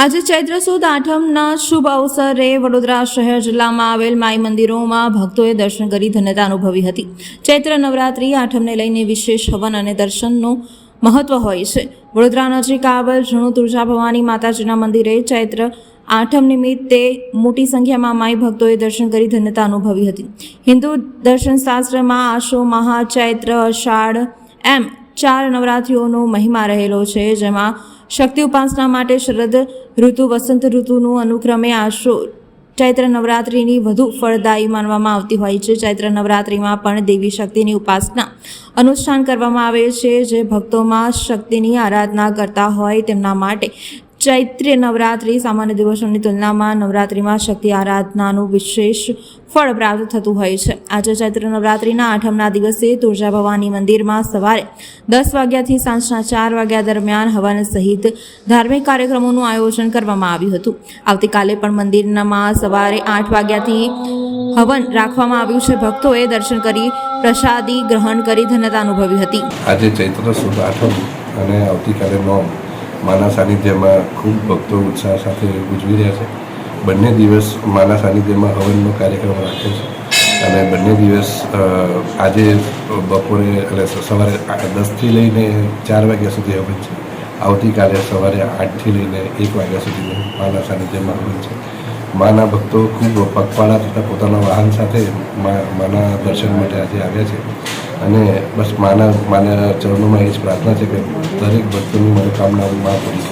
આજે ચૈત્ર સુદ આઠમના શુભ અવસરે વડોદરા શહેર જિલ્લામાં આવેલ માઈ મંદિરોમાં ભક્તોએ દર્શન કરી ધન્યતા અનુભવી હતી। ચૈત્ર નવરાત્રિ આઠમને લઈને વિશેષ હવન અને દર્શનનું મહત્વ હોય છે। વડોદરા નજીક આવેલ જૂનું તુળજા ભવાની માતાજીના મંદિરે ચૈત્ર આઠમ નિમિત્તે મોટી સંખ્યામાં માઈ ભક્તોએ દર્શન કરી ધન્યતા અનુભવી હતી। હિન્દુ દર્શન શાસ્ત્રમાં આશો મહા ચૈત્ર અષાઢ એમ 4 નવરાત્રિઓનો મહિમા રહેલો છે, જેમાં શક્તિ ઉપાસના માટે શરદ ઋતુ, વસંત ઋતુનું અનુક્રમે આશો ચૈત્ર નવરાત્રિની વધુ ફળદાયી માનવામાં આવતી હોય છે। ચૈત્ર નવરાત્રિમાં પણ દેવી શક્તિની ઉપાસના અનુષ્ઠાન કરવામાં આવે છે। જે ભક્તોમાં શક્તિની આરાધના કરતા હોય તેમના માટે ચૈત્રી નવરાત્રિ સામાન્ય દિવસોની તુલનામાં નવરાત્રિમાં શક્તિ આરાધનાનું વિશેષ ફળ પ્રાપ્ત થતું હોય છે। આજે ચૈત્ર નવરાત્રિના આઠમના દિવસે તુળજા ભવાની મંદિરમાં સવારે 10 વાગ્યાથી સાંજના 4 વાગ્યા દરમિયાન હવન સહિત ધાર્મિક કાર્યક્રમોનું આયોજન કરવામાં આવ્યું હતું। આવતીકાલે પણ મંદિરમાં સવારે 8 વાગ્યાથી હવન રાખવામાં આવ્યું છે। ભક્તોએ દર્શન કરી પ્રસાદી ગ્રહણ કરી ધન્યતા અનુભવી હતી। આજે ચૈત્ર સુદ આઠમ અને આવતીકાલે નોમ માના સાનિધ્યમાં ખૂબ ભક્તો ઉત્સાહ સાથે ઉજવી રહ્યા છે। બંને દિવસ માના સાનિધ્યમાં હવનનો કાર્યક્રમ રાખે છે અને બંને દિવસ આજે બપોરે એટલે સવારે 10થી લઈને 4 વાગ્યા સુધી હવન છે। આવતીકાલે સવારે 8થી લઈને 1 વાગ્યા સુધી માના સાનિધ્યમાં હવન છે। માના ભક્તો ખૂબ પગપાળા તથા પોતાના વાહન સાથે માના દર્શન માટે આજે આવ્યા છે અને બસ માના ચરણોમાં એ જ પ્રાર્થના છે કે દરેક ભક્તોની મનોકામના પૂરી કરે।